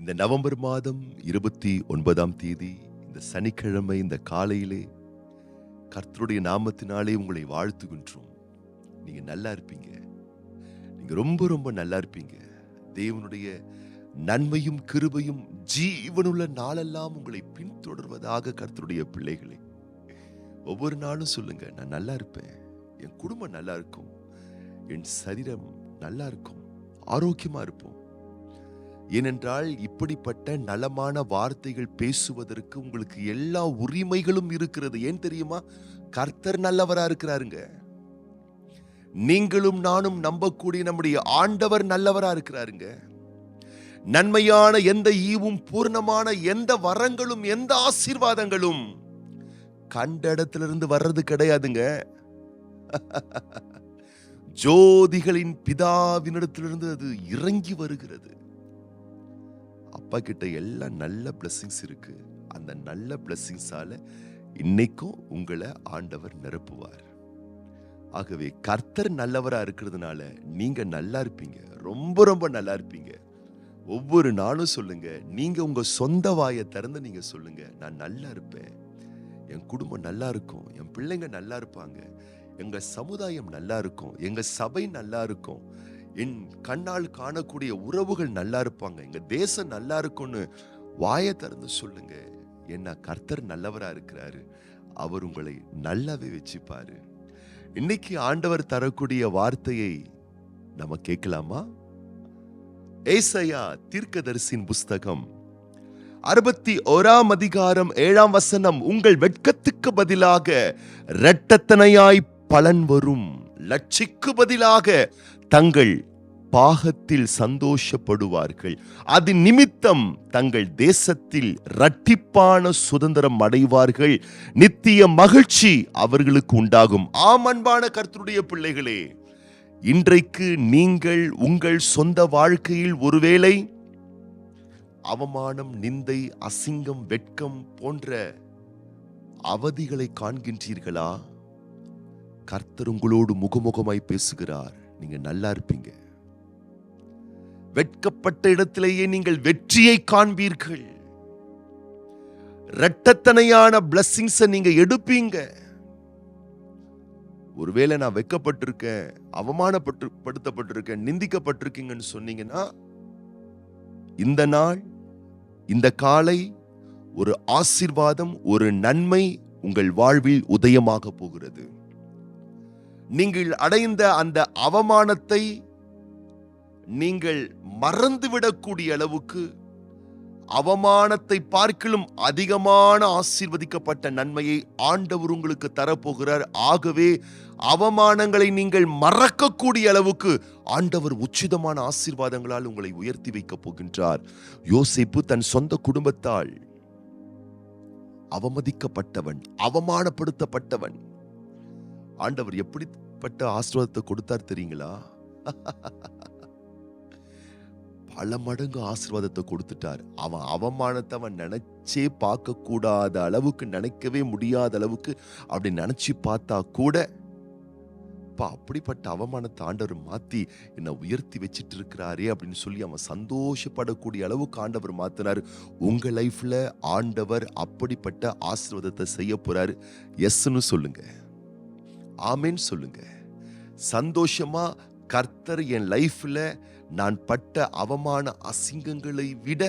இந்த நவம்பர் மாதம் 29ஆம் தேதி இந்த சனிக்கிழமை இந்த காலையிலே கர்த்தருடைய நாமத்தினாலே உங்களை வாழ்த்துகின்றோம். நீங்க நல்லா இருப்பீங்க. நீங்க ரொம்ப ரொம்ப நல்லா இருப்பீங்க. தேவனுடைய நன்மையும் கிருபையும் ஜீவனுள்ள நாளெல்லாம் உங்களை பின்தொடர்வதாக. கர்த்தருடைய பிள்ளைகளே, ஒவ்வொரு நாளும் சொல்லுங்க, நான் நல்லா இருப்பேன், என் குடும்பம் நல்லா இருக்கும், என் சரீரம் நல்லா இருக்கும், ஆரோக்கியமா இருப்போம். ஏனென்றால் இப்படிப்பட்ட நலமான வார்த்தைகள் பேசுவதற்கு உங்களுக்கு எல்லா உரிமைகளும் இருக்கிறது. ஏன் தெரியுமா? கர்த்தர் நல்லவரா இருக்கிறாருங்க. நீங்களும் நானும் நம்பக்கூடிய நம்முடைய ஆண்டவர் நல்லவரா இருக்கிறாருங்க. நன்மையான எந்த ஈவும் பூர்ணமான எந்த வரங்களும் எந்த ஆசீர்வாதங்களும் கண்ட இடத்திலிருந்து வர்றது கிடையாதுங்க. ஜோதிகளின் பிதாவினிடத்திலிருந்து அது இறங்கி வருகிறது. அப்பா கிட்ட எல்லாம் நல்ல பிளெஸிங்ஸ் இருக்கு. அந்த நல்ல பிளெஸிங்ஸால இன்னைக்கும் உங்களை ஆண்டவர் நிரப்புவார். ஆகவே கர்த்தர் நல்லவரா இருக்கிறதுனால நீங்க நல்லா இருப்பீங்க, ரொம்ப ரொம்ப நல்லா இருப்பீங்க. ஒவ்வொரு நாளும் சொல்லுங்க, நீங்க உங்க சொந்த வாயை திறந்து நீங்க சொல்லுங்க, நான் நல்லா இருப்பேன், என் குடும்பம் நல்லா இருக்கும், என் பிள்ளைங்க நல்லா இருப்பாங்க, எங்க சமுதாயம் நல்லா இருக்கும், எங்க சபை நல்லா இருக்கும், என் கண்ணால் காணக்கூடிய உறவுகள் நல்லா இருப்பாங்க, எங்க தேசம் நல்லா இருக்கும்னு வாயை திறந்து சொல்லுங்க. என்ன கர்த்தர் நல்லவரா இருக்கிறாரு. அவர் உங்களை நல்லாவே வச்சுப்பாரு. இன்னைக்கு ஆண்டவர் தரக்கூடிய வார்த்தையை நம்ம கேட்கலாமா? ஏசாயா தீர்க்கதரிசியின் புஸ்தகம் 61ஆம் அதிகாரம் 7ஆம் வசனம். உங்கள் வெட்கத்துக்கு பதிலாக இரட்டத்தனையாய் பலன் வரும், லட்சிக்கு பதிலாக தங்கள் பாகத்தில் சந்தோஷப்படுவார்கள், அது நிமித்தம் தங்கள் தேசத்தில் இரட்டிப்பான சுதந்திரம் அடைவார்கள், நித்திய மகிழ்ச்சி அவர்களுக்கு உண்டாகும். ஆம், அன்பான கர்த்தருடைய பிள்ளைகளே, இன்றைக்கு நீங்கள் உங்கள் சொந்த வாழ்க்கையில் ஒருவேளை அவமானம், நிந்தை, அசிங்கம், வெட்கம் போன்ற அவதிகளை காண்கின்றீர்களா? கர்த்தர் உங்களோடு முகமுகமாய் பேசுகிறார். நீங்க நல்லா இருப்பீங்க. வெட்கப்பட்ட இடத்திலேயே நீங்கள் வெற்றியை காண்பீர்கள். இரட்டத்தனையான பிளெஸிங்ஸை நீங்க எடுப்பீங்க. ஒருவேளை நான் வெட்கப்பட்டிருக்கேன், அவமானப்படுத்தப்பட்டிருக்கேன், நிந்திக்கப்பட்டிருக்கீங்கன்னு சொன்னீங்கன்னா, இந்த நாள், இந்த காலை ஒரு ஆசீர்வாதம், ஒரு நன்மை உங்கள் வாழ்வில் உதயமாக போகிறது. நீங்கள் அடைந்த அந்த அவமானத்தை நீங்கள் மறந்துவிடக்கூடிய அளவுக்கு அவமானத்தை பார்க்கிலும் அதிகமான ஆசீர்வதிக்கப்பட்ட நன்மையை ஆண்டவர் உங்களுக்கு தரப்போகிறார். ஆகவே அவமானங்களை நீங்கள் மறக்கக்கூடிய அளவுக்கு ஆண்டவர் உச்சிதமான ஆசீர்வாதங்களால் உங்களை உயர்த்தி வைக்கப் போகின்றார். யோசேப்பு தன் சொந்த குடும்பத்தால் அவமதிக்கப்பட்டவன், அவமானப்படுத்தப்பட்டவன். ஆண்டவர் எப்படிப்பட்ட ஆசீர்வாதத்தை கொடுத்தார் தெரியுங்களா? பல மடங்கு ஆசீர்வாதத்தை கொடுத்துட்டார். அவன் அவமானத்தை அவன் நினைச்சே பார்க்க கூடாத அளவுக்கு, நினைக்கவே முடியாத அளவுக்கு அப்படி நினைச்சு பார்த்தா கூட, அப்படிப்பட்ட அவமானத்தை ஆண்டவர் மாத்தி என்னை உயர்த்தி வச்சிட்டு இருக்கிறாரே அப்படின்னு சொல்லி அவன் சந்தோஷப்படக்கூடிய அளவுக்கு ஆண்டவர் மாத்தினார். உங்க லைஃப்ல ஆண்டவர் அப்படிப்பட்ட ஆசீர்வாதத்தை செய்ய போறாரு. எஸ்ன்னு சொல்லுங்க, ஆமேன்னு சொல்லுங்க. சந்தோஷமா, கர்த்தர் என் லைஃப்ல நான் பட்ட அவமான அசிங்கங்களை விட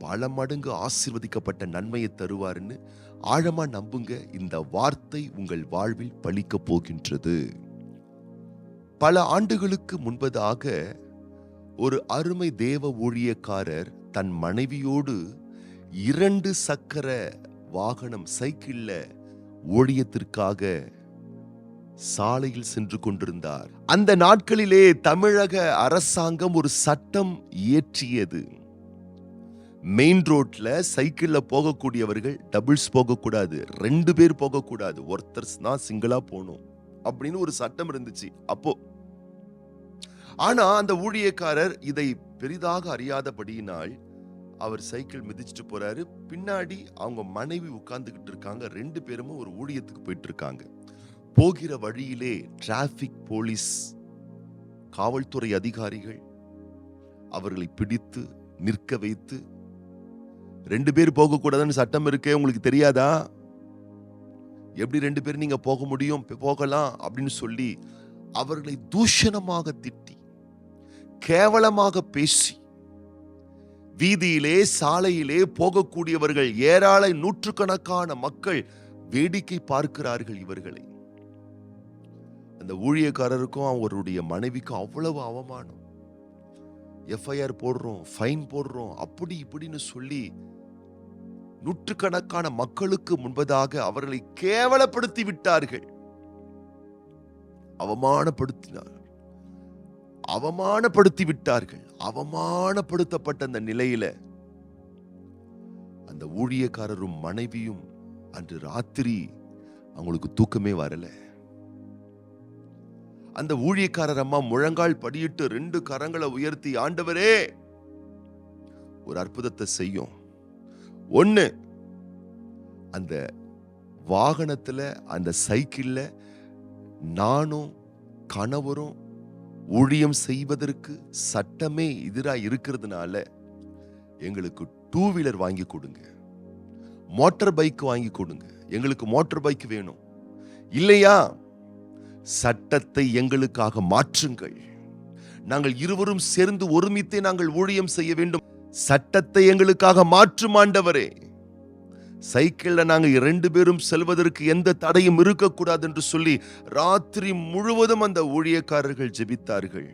பல மடங்கு ஆசீர்வதிக்கப்பட்ட நன்மையை தருவாருன்னு ஆழமா நம்புங்க. இந்த வார்த்தை உங்கள் வாழ்வில் பலிக்க போகின்றது. பல ஆண்டுகளுக்கு முன்பதாக ஒரு அருமை தேவ ஊழியக்காரர் தன் மனைவியோடு 2 சக்கர வாகனம், சைக்கிள்ல ஊழியத்திற்காக சாலையில் சென்று கொண்டிருந்தார். அந்த நாட்களிலே தமிழக அரசாங்கம் ஒரு சட்டம் இயற்றியது. மெயின் ரோட்ல சைக்கிள்ல போகக்கூடியவர்கள் டபுள்ஸ் போகக்கூடாது, 2 பேர் போகக்கூடாது, ஒருத்தர் தான் சிங்கிளா போகணும் அப்படின்னு ஒரு சட்டம் இருந்துச்சு அப்போ. ஆனா அந்த ஊழியக்காரர் இதை பெரிதாக அறியாதபடியினால் அவர் சைக்கிள் மிதிச்சுட்டு போறாரு. பின்னாடி அவங்க மனைவி உட்கார்ந்துகிட்டு இருக்காங்க. 2 பேரும் ஒரு ஊழியத்துக்கு போயிட்டு இருக்காங்க. போகிற வழியிலே டிராபிக் போலீஸ், காவல்துறை அதிகாரிகள் அவர்களை பிடித்து நிற்க வைத்து, 2 பேர் போகக்கூடாதுன்னு சட்டம் இருக்கே, உங்களுக்கு தெரியாதா? எப்படி 2 பேர் நீங்க போக முடியும், போகலாம் அப்படின்னு சொல்லி அவர்களை தூஷணமாக திட்டி, கேவலமாக பேசி, வீதியிலே சாலையிலே போகக்கூடியவர்கள் ஏராள நூற்றுக்கணக்கான மக்கள் வேடிக்கை பார்க்கிறார்கள் இவர்களை. அந்த ஊழியக்காரருக்கும் அவருடைய மனைவிக்கும் அவ்வளவு அவமானம். எஃப்ஐஆர் போடுறோம், ஃபைன் போடுறோம், அப்படி இப்படின்னு சொல்லி நூற்றுக்கணக்கான மக்களுக்கு முன்பதாக அவர்களை கேவலப்படுத்தி விட்டார்கள். அவமானப்படுத்தி விட்டார்கள். அவமானப்படுத்தப்பட்ட அந்த நிலையில அந்த ஊழியக்காரரும் மனைவியும் அன்று ராத்திரி அவங்களுக்கு தூக்கமே வரல. அந்த ஊழியக்காரர் அம்மா முழங்கால் படியிட்டு 2 கரங்களை உயர்த்தி, ஆண்டவரே ஒரு அற்புதத்தை செய்யும். ஒண்ணு, அந்த வாகனத்துல அந்த சைக்கிள்ல நானும் கணவரும் ஊழியம் செய்வதற்கு சட்டமே எதிராக இருக்கிறதுனால எங்களுக்கு 2 வீலர் வாங்கி கொடுங்க, மோட்டார் பைக் வாங்கி கொடுங்க, எங்களுக்கு மோட்டார் பைக் வேணும். இல்லையா சட்டத்தை எங்களுக்காக மாற்றுங்கள், நாங்கள் இருவரும் சேர்ந்து ஒருமித்தே நாங்கள் ஊழியம் செய்ய வேண்டும், சட்டத்தை எங்களுக்காக மாற்றும் ஆண்டவரே. சைக்கிள்ல நாங்க 2 பேரும் செல்வதற்கு எந்த தடையும் இருக்கக்கூடாது என்று சொல்லி ராத்திரி முழுவதும் அந்த ஊழியக்காரர்கள் ஜெபித்தார்கள்.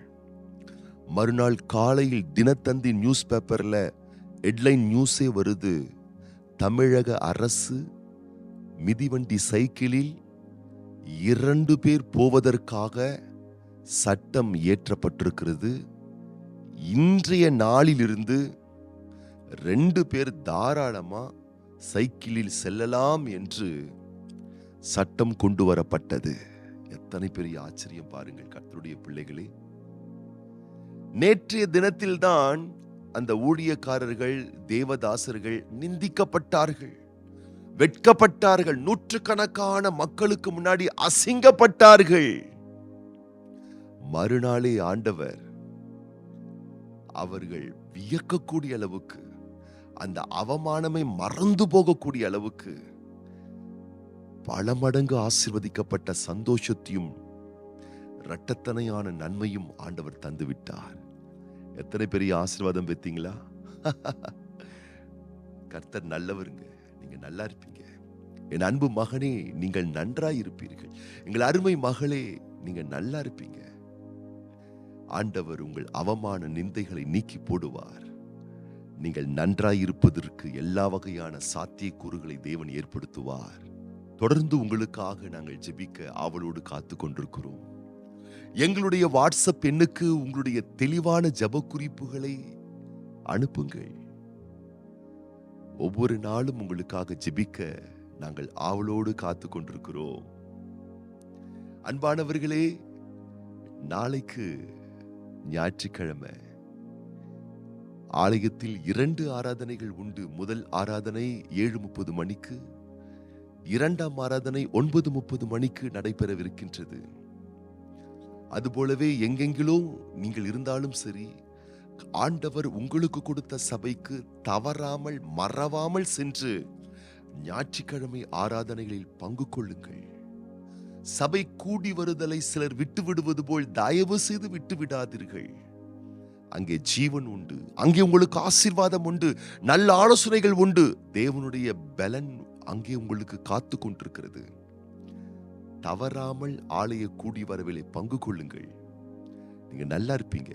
மறுநாள் காலையில் தினத்தந்தி நியூஸ் பேப்பர்ல ஹெட்லைன் நியூஸே வருது, தமிழக அரசு மிதிவண்டி சைக்கிளில் 2 பேர் போவதற்காக சட்டம் இயற்றப்பட்டிருக்கிறது. இன்றைய நாளிலிருந்து 2 பேர் தாராளமா சைக்கிளில் செல்லலாம் என்று சட்டம் கொண்டு வரப்பட்டது. எத்தனை பெரிய ஆச்சரியம் பாருங்கள் கர்த்தருடைய பிள்ளைகளே. நேற்றைய தினத்தில்தான் அந்த ஊழியக்காரர்கள், தேவதாசர்கள் நிந்திக்கப்பட்டார்கள், வெட்கப்பட்டார்கள், நூற்றுக்கணக்கான மக்களுக்கு முன்னாடி அசிங்கப்பட்டார்கள். மறுநாளே ஆண்டவர் அவர்கள் வியக்கக்கூடிய அளவுக்கு, அந்த அவமானமே மறந்து போகக்கூடிய அளவுக்கு பல மடங்கு ஆசீர்வதிக்கப்பட்ட சந்தோஷத்தையும் இரட்டத்தனையான நன்மையும் ஆண்டவர் தந்துவிட்டார். எத்தனை பெரிய ஆசீர்வாதம் பெற்றீங்களா? கர்த்தர் நல்லவருங்க, நீங்க நல்லா இருப்பீங்க. என் அன்பு மகனே, நீங்கள் நன்றாய் இருப்பீர்கள். எங்கள் அருமை மகளே, நீங்க நல்லா இருப்பீங்க. ஆண்டவர் உங்கள் அவமான நிந்தைகளை நீக்கி போடுவார். நீங்கள் நன்றாயிருப்பதற்கு எல்லா வகையான சாத்தியக்கூறுகளை தேவன் ஏற்படுத்துவார். தொடர்ந்து உங்களுக்காக நாங்கள் ஜெபிக்க ஆவலோடு காத்து கொண்டிருக்கிறோம். எங்களுடைய வாட்ஸ்அப் எண்ணுக்கு உங்களுடைய தெளிவான ஜெப குறிப்புகளை அனுப்புங்கள். ஒவ்வொரு நாளும் உங்களுக்காக ஜெபிக்க நாங்கள் ஆவலோடு காத்து கொண்டிருக்கிறோம். அன்பானவர்களே, நாளைக்கு ஞாயிற்றுக்கிழமை ஆலயத்தில் 2 ஆராதனைகள் உண்டு. முதல் ஆராதனை 7:30 மணிக்கு, 2ஆம் ஆராதனை 9:30 மணிக்கு நடைபெறவிருக்கின்றது. அதுபோலவே எங்கெங்கிலோ நீங்கள் இருந்தாலும் சரி, ஆண்டவர் உங்களுக்கு கொடுத்த சபைக்கு தவறாமல் மறவாமல் சென்று ஞாயிற்றுக்கிழமை ஆராதனைகளில் பங்கு கொள்ளுங்கள். சபை கூடி வருதலை சிலர் விட்டு விடுவது போல் தயவு செய்து விட்டு விடாதீர்கள். அங்கே ஜீவன் உண்டு, அங்கே உங்களுக்கு ஆசீர்வாதம் உண்டு, நல்ல ஆலோசனைகள் உண்டு, தேவனுடைய பலன் அங்கே உங்களுக்கு காத்து கொண்டிருக்கிறது. தவறாமல் ஆலய கூடி வரவில்லை பங்கு கொள்ளுங்கள். நீங்க நல்லா இருப்பீங்க,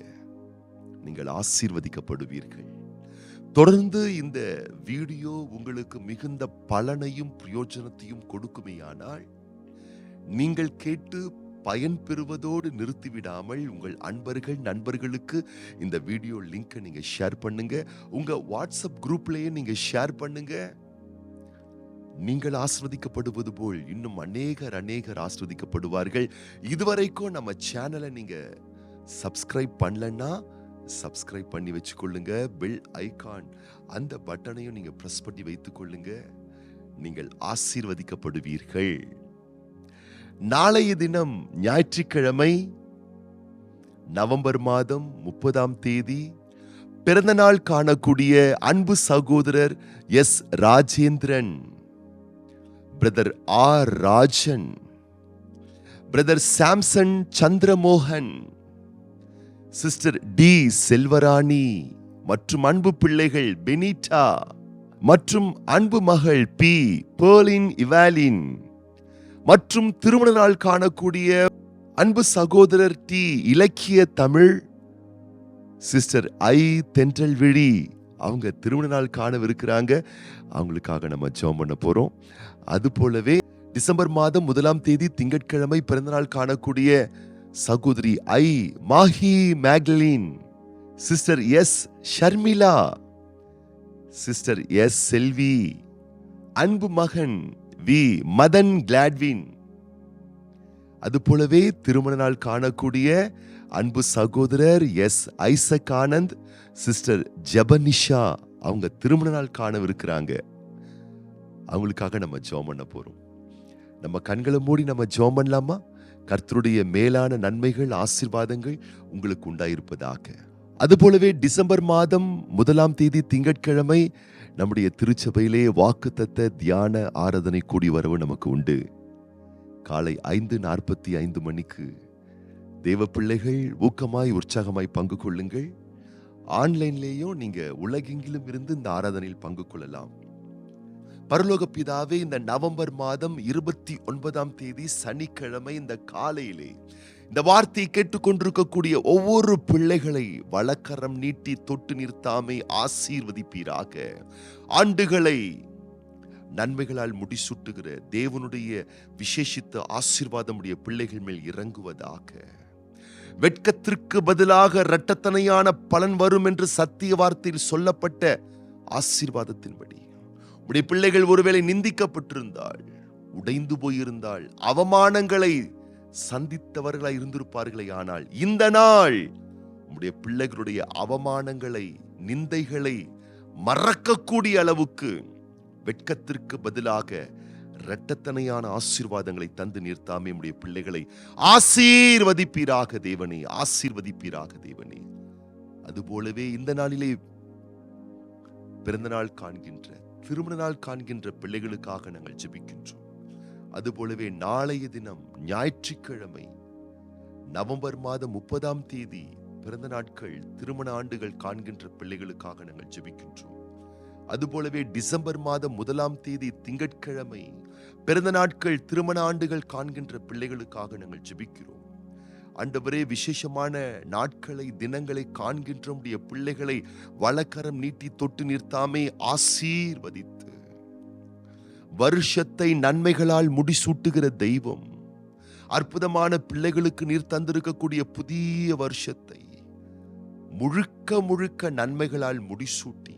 நீங்கள் ஆசீர்வதிக்கப்படுவீர்கள். தொடர்ந்து இந்த வீடியோ உங்களுக்கு மிகுந்த பலனையும் பிரயோஜனத்தையும் கொடுக்குமேயானால், நீங்கள் கேட்டு பயன் பெறுவதோடு நிறுத்திவிடாமல் உங்கள் அன்பர்கள் நண்பர்களுக்கு இந்த வீடியோ லிங்கை நீங்க ஷேர் பண்ணுங்க. உங்க வாட்ஸ்அப் குரூப்லயே நீங்க ஷேர் பண்ணுங்க. நீங்கள் ஆஸ்வதிக்கப்படுவது போல் இன்னும் அநேகர் ஆஸ்வதிக்கப்படுவார்கள். இதுவரைக்கும் நம்ம சேனலை நீங்க சப்ஸ்கிரைப் பண்ணலன்னா சப்ஸ்கிரைப் பண்ணி வச்சுக்கொள்ளுங்க. பெல் ஐகான் அந்த பட்டனையும் நீங்க பிரஸ் பண்ணி வைத்துக் கொள்ளுங்க. நீங்கள் ஆசீர்வதிக்கப்படுவீர்கள். நாளைய தினம் ஞாயிற்றுக்கிழமை நவம்பர் மாதம் 30ஆம் தேதி பிறந்த நாள் காணக்கூடிய அன்பு சகோதரர் S Rajendran, brother R Rajan, brother Samson Chandramohan, sister T Selvarani மற்றும் அன்பு பிள்ளைகள் பெனிட்டா மற்றும் அன்பு மகள் பி பேர்லின் இவாலின் மற்றும் திருமண நாள் காணக்கூடிய அன்பு சகோதரர் டி இலக்கிய தமிழ், சிஸ்டர் ஐ தென்றல் விழி, அவங்க திருமண நாள் காணவிருக்கிறாங்க. அவங்களுக்காக நம்ம ஜெபம் பண்ண போறோம். அது போலவே டிசம்பர் மாதம் 1ஆம் தேதி திங்கட்கிழமை பிறந்தநாள் காணக்கூடிய சகோதரி I Mahi Magdalene, sister S Sharmila, sister S Selvi, அன்பு மகன் வி மதன் கிளாட்வின். அது போலவே திருமண நாள் காணக்கூடிய அன்பு சகோதரர் எஸ் ஐசக் ஆனந்த், சிஸ்டர் ஜெபனிஷா, அவங்க திருமண நாள் காணவிருக்கிறாங்க. அவங்களுக்காக நம்ம ஜெபம் பண்ண போறோம். நம்ம கண்களை மூடி நம்ம ஜெபம் பண்ணலாமா? கர்த்தருடைய மேலான நன்மைகள், ஆசீர்வாதங்கள் உங்களுக்கு உண்டாயிருப்பதாக. அதுபோலவே டிசம்பர் மாதம் 1ஆம் தேதி திங்கட்கிழமை நம்முடைய திருச்சபையிலே வாக்குத்தத்த தியான ஆராதனை கூடி வரவு நமக்கு உண்டு. காலை 5:45 மணிக்கு தேவ பிள்ளைகள் ஊக்கமாய் உற்சாகமாய் பங்கு கொள்ளுங்கள். ஆன்லைன்லேயும் நீங்க உலகெங்கிலும் இருந்து இந்த ஆராதனையில் பங்கு கொள்ளலாம். பரலோக பிதாவே, இந்த நவம்பர் மாதம் 29ஆம் தேதி சனிக்கிழமை இந்த காலையிலே இந்த வார்த்தையை கேட்டுக்கொண்டிருக்கக்கூடிய ஒவ்வொரு பிள்ளைகளை வலக்கரம் நீட்டி தொட்டு நிறுத்தாமை ஆசீர்வதிப்பீராக. ஆண்டுகளை நன்மைகளால் முடிசூட்டுகிற தேவனுடைய விசேஷித்த ஆசீர்வாதம் உடைய பிள்ளைகள் மேல் இறங்குவதாக. வெட்கத்திற்கு பதிலாக இரட்டத்தனையான பலன் வரும் என்று சத்திய வார்த்தையில் சொல்லப்பட்ட ஆசீர்வாதத்தின்படி உடைய பிள்ளைகள் ஒருவேளை நிந்திக்கப்பட்டிருந்தால், உடைந்து போயிருந்தால், அவமானங்களை சந்தித்தவர்களாய் இருந்திருப்பார்களே, ஆனால் இந்த நாள் உடைய பிள்ளைகளுடைய அவமானங்களை, நிந்தைகளை மறக்கக்கூடிய அளவுக்கு வெட்கத்திற்கு பதிலாக இரட்டத்தனையான ஆசீர்வாதங்களை தந்து நிறுத்தாமே உடைய பிள்ளைகளை ஆசீர்வதிப்பீராக தேவனே, ஆசீர்வதிப்பீராக தேவனே. அதுபோலவே இந்த நாளிலே பிறந்த நாள் காண்கின்ற, திருமண நாள் காண்கின்ற பிள்ளைகளுக்காக நாங்கள் ஜெபிக்கின்றோம். அதுபோலவே நாளைய தினம் ஞாயிற்றுக்கிழமை நவம்பர் மாதம் 30ஆம் தேதி பிறந்த நாட்கள், திருமண ஆண்டுகள் காண்கின்ற பிள்ளைகளுக்காக நாங்கள் ஜெபிக்கின்றோம். அதுபோலவே டிசம்பர் மாதம் 1ஆம் தேதி திங்கட்கிழமை பிறந்த நாட்கள், திருமண ஆண்டுகள் காண்கின்ற பிள்ளைகளுக்காக நாங்கள் ஜெபிக்கிறோம். ஆண்டவரே, விசேஷமான நாட்களை, தினங்களை காண்கின்ற உம்முடைய பிள்ளைகளை வலக்கரம் நீட்டி தொட்டு நிறுத்தாமே ஆசீர்வதித்து, வருஷத்தை நன்மைகளால் முடிசூட்டுகிற தெய்வம், அற்புதமான பிள்ளைகளுக்கு நீர் தந்திருக்கக்கூடிய புதிய வருஷத்தை முழுக்க முழுக்க நன்மைகளால் முடிசூட்டி,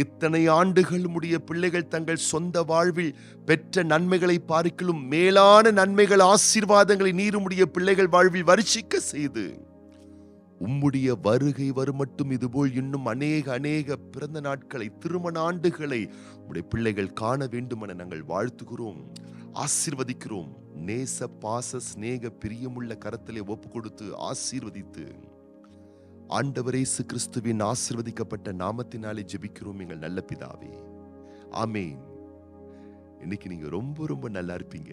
இத்தனை ஆண்டுகள் உடைய பிள்ளைகள் தங்கள் சொந்த வாழ்வில் பெற்ற நன்மைகளை பார்க்கிலும் மேலான நன்மைகள், ஆசீர்வாதங்களை நீர் உம்முடைய பிள்ளைகள் வாழ்வில் வருஷிக்க செய்து, உம்முடைய வருகை வரும் மட்டும் இதுபோல் இன்னும் அநேக பிறந்த நாட்களை, திருமண ஆண்டுகளை உடைய பிள்ளைகள் காண வேண்டும் என நாங்கள் வாழ்த்துகிறோம், ஆசீர்வதிக்கிறோம். நேச பாச சிநேக பிரியமுள்ள கரத்திலே ஒப்பு கொடுத்து ஆசீர்வதித்து, ஆண்டவர் இயேசு கிறிஸ்துவின் ஆசீர்வதிக்கப்பட்ட நாமத்தினாலே ஜெபிக்கிறோம் எங்கள் நல்ல பிதாவே, ஆமென். இன்னைக்கு நீங்க ரொம்ப ரொம்ப நல்லா இருப்பீங்க.